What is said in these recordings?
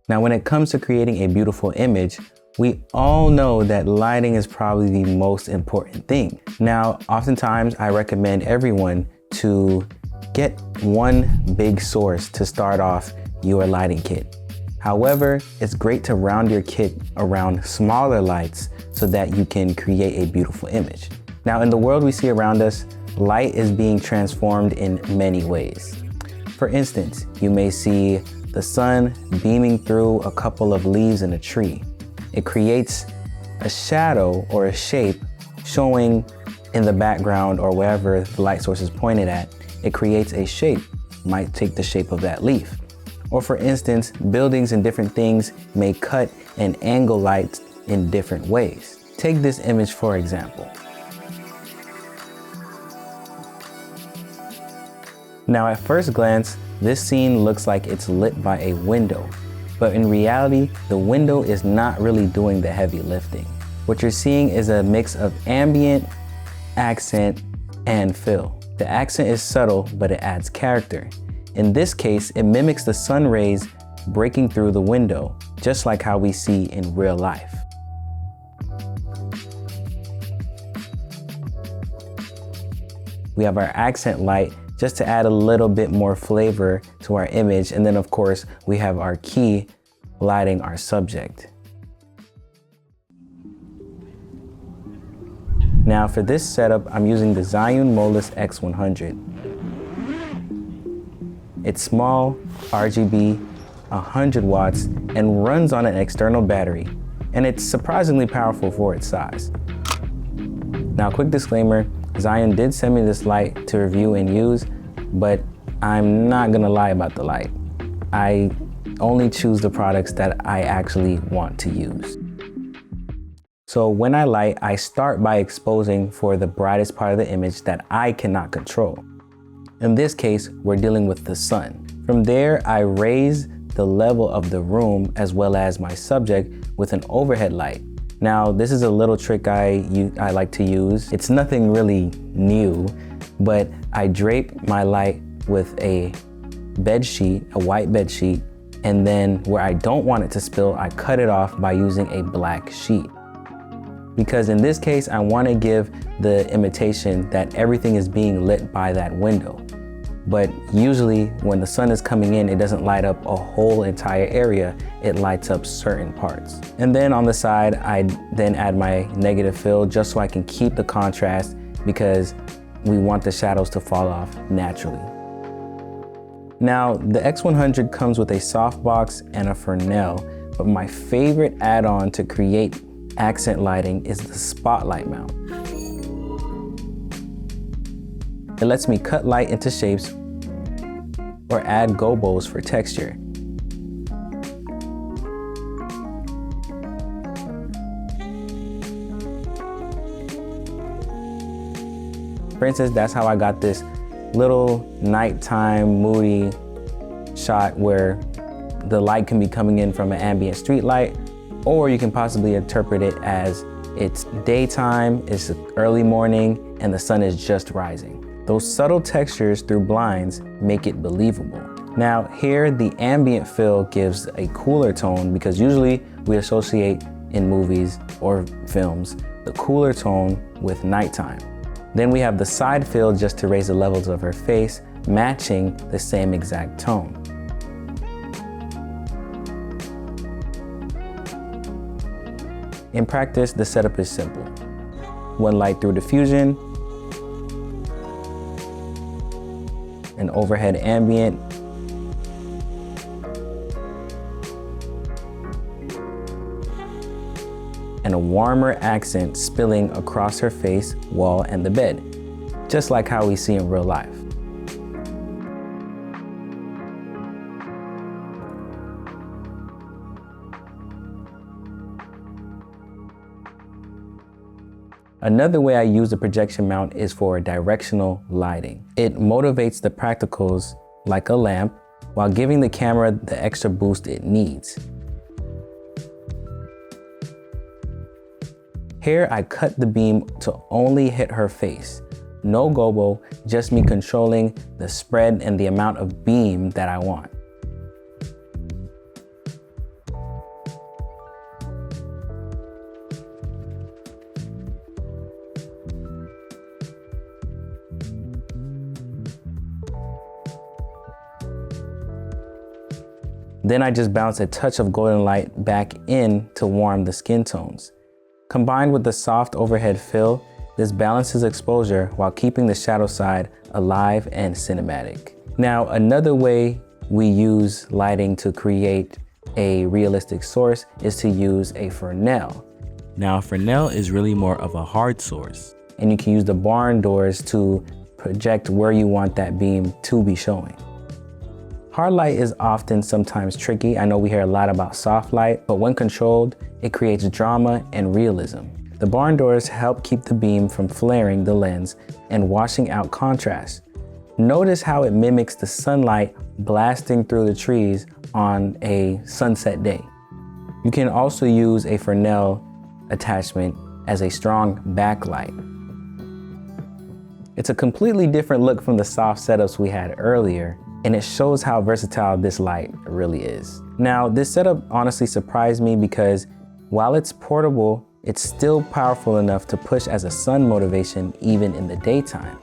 Now, when it comes to creating a beautiful image, we all know that lighting is probably the most important thing. Now, oftentimes I recommend everyone to get one big source to start off your lighting kit. However, it's great to round your kit around smaller lights so that you can create a beautiful image. Now, in the world we see around us, light is being transformed in many ways. For instance, you may see the sun beaming through a couple of leaves in a tree. It creates a shadow or a shape showing in the background or wherever the light source is pointed at. It creates a shape, might take the shape of that leaf. Or for instance, buildings and different things may cut and angle light in different ways. Take this image for example. Now at first glance, this scene looks like it's lit by a window, but in reality, the window is not really doing the heavy lifting. What you're seeing is a mix of ambient, accent, and fill. The accent is subtle, but it adds character. In this case, it mimics the sun rays breaking through the window, just like how we see in real life. We have our accent light just to add a little bit more flavor to our image. And then of course, we have our key lighting our subject. Now for this setup, I'm using the Zhiyun Molus X100. It's small, RGB, 100 watts, and runs on an external battery. And it's surprisingly powerful for its size. Now, quick disclaimer, Zhiyun did send me this light to review and use, but I'm not gonna lie about the light. I only choose the products that I actually want to use. So when I light, I start by exposing for the brightest part of the image that I cannot control. In this case, we're dealing with the sun. From there, I raise the level of the room as well as my subject with an overhead light. Now, this is a little trick I like to use. It's nothing really new, but I drape my light with a bed sheet, a white bed sheet, and then where I don't want it to spill, I cut it off by using a black sheet. Because in this case, I want to give the imitation that everything is being lit by that window. But usually when the sun is coming in, it doesn't light up a whole entire area, it lights up certain parts. And then on the side, I then add my negative fill just so I can keep the contrast because we want the shadows to fall off naturally. Now, the X100 comes with a softbox and a Fresnel, but my favorite add-on to create accent lighting is the spotlight mount. It lets me cut light into shapes or add gobos for texture. For instance, that's how I got this little nighttime moody shot where the light can be coming in from an ambient street light, or you can possibly interpret it as it's daytime, it's early morning, and the sun is just rising. Those subtle textures through blinds make it believable. Now here, the ambient fill gives a cooler tone because usually we associate in movies or films the cooler tone with nighttime. Then we have the side fill just to raise the levels of her face, matching the same exact tone. In practice, the setup is simple. One light through diffusion, an overhead ambient, and a warmer accent spilling across her face, wall, and the bed, just like how we see in real life. Another way I use the projection mount is for directional lighting. It motivates the practicals like a lamp while giving the camera the extra boost it needs. Here I cut the beam to only hit her face. No gobo, just me controlling the spread and the amount of beam that I want. Then I just bounce a touch of golden light back in to warm the skin tones. Combined with the soft overhead fill, this balances exposure while keeping the shadow side alive and cinematic. Now, another way we use lighting to create a realistic source is to use a Fresnel. Now, Fresnel is really more of a hard source, and you can use the barn doors to project where you want that beam to be showing. Hard light is often sometimes tricky. I know we hear a lot about soft light, but when controlled, it creates drama and realism. The barn doors help keep the beam from flaring the lens and washing out contrast. Notice how it mimics the sunlight blasting through the trees on a sunset day. You can also use a Fresnel attachment as a strong backlight. It's a completely different look from the soft setups we had earlier, and it shows how versatile this light really is. Now, this setup honestly surprised me because while it's portable, it's still powerful enough to push as a sun motivation even in the daytime.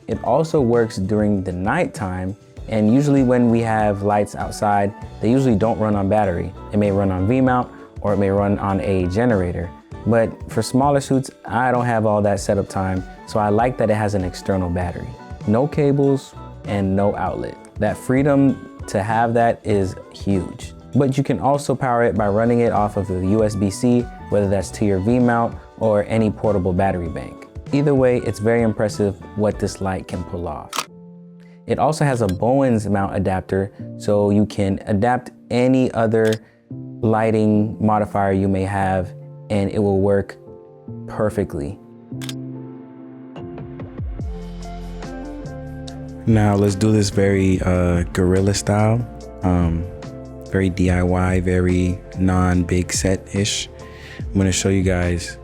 It also works during the nighttime, and usually when we have lights outside, they usually don't run on battery. It may run on V-mount or it may run on a generator. But for smaller shoots, I don't have all that setup time, so I like that it has an external battery. No cables and no outlet. That freedom to have that is huge. But you can also power it by running it off of a USB-C, whether that's to your V-mount or any portable battery bank. Either way, it's very impressive what this light can pull off. It also has a Bowens mount adapter, so you can adapt any other lighting modifier you may have, and it will work perfectly. Now let's do this very guerrilla style, very DIY, very non-big set-ish. I'm gonna show you guys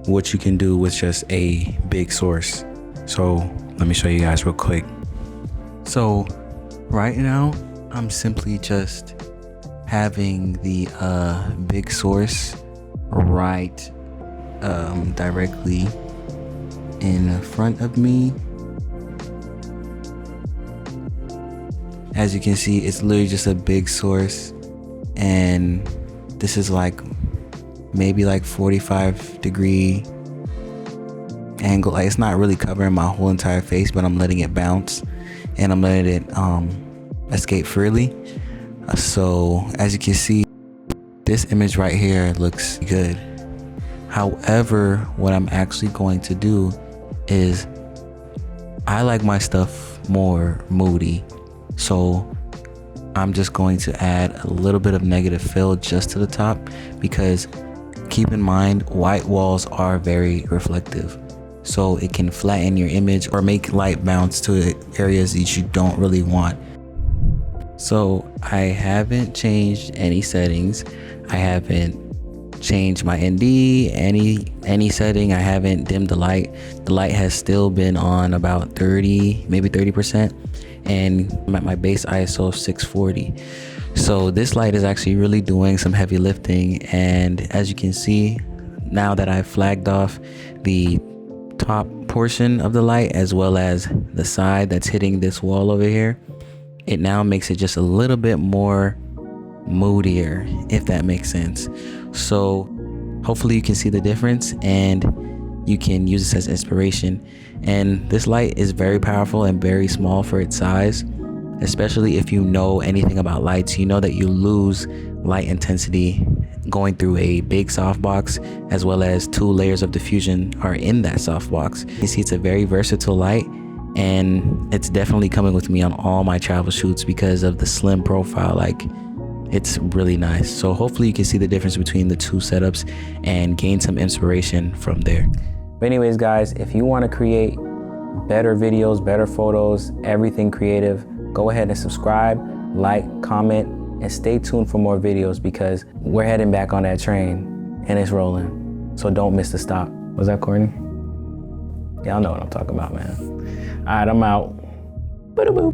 what you can do with just a big source. So let me show you guys real quick. So right now, I'm simply just having the big source right directly in front of me. As you can see, it's literally just a big source, and this is like maybe like 45-degree angle. Like, it's not really covering my whole entire face, but I'm letting it bounce and I'm letting it escape freely. So as you can see, this image right here looks good. However, what I'm actually going to do is I like my stuff more moody. So I'm just going to add a little bit of negative fill just to the top, because keep in mind, white walls are very reflective. So it can flatten your image or make light bounce to areas that you don't really want. So I haven't changed any settings. I haven't changed my ND, any setting. I haven't dimmed the light. The light has still been on about 30, maybe 30%. And I'm at my base ISO of 640. So this light is actually really doing some heavy lifting. And as you can see, now that I've flagged off the top portion of the light as well as the side that's hitting this wall over here, it now makes it just a little bit more moodier, if that makes sense. So hopefully you can see the difference and you can use this as inspiration. And this light is very powerful and very small for its size, especially if you know anything about lights. You know that you lose light intensity going through a big softbox, as well as 2 layers of diffusion are in that softbox. You see, it's a very versatile light, and it's definitely coming with me on all my travel shoots because of the slim profile. Like, it's really nice. So hopefully you can see the difference between the 2 setups and gain some inspiration from there. But anyways, guys, if you want to create better videos, better photos, everything creative, go ahead and subscribe, like, comment, and stay tuned for more videos, because we're heading back on that train and it's rolling. So don't miss the stop. Was that Courtney? Y'all know what I'm talking about, man. All right, I'm out. Boo-boo.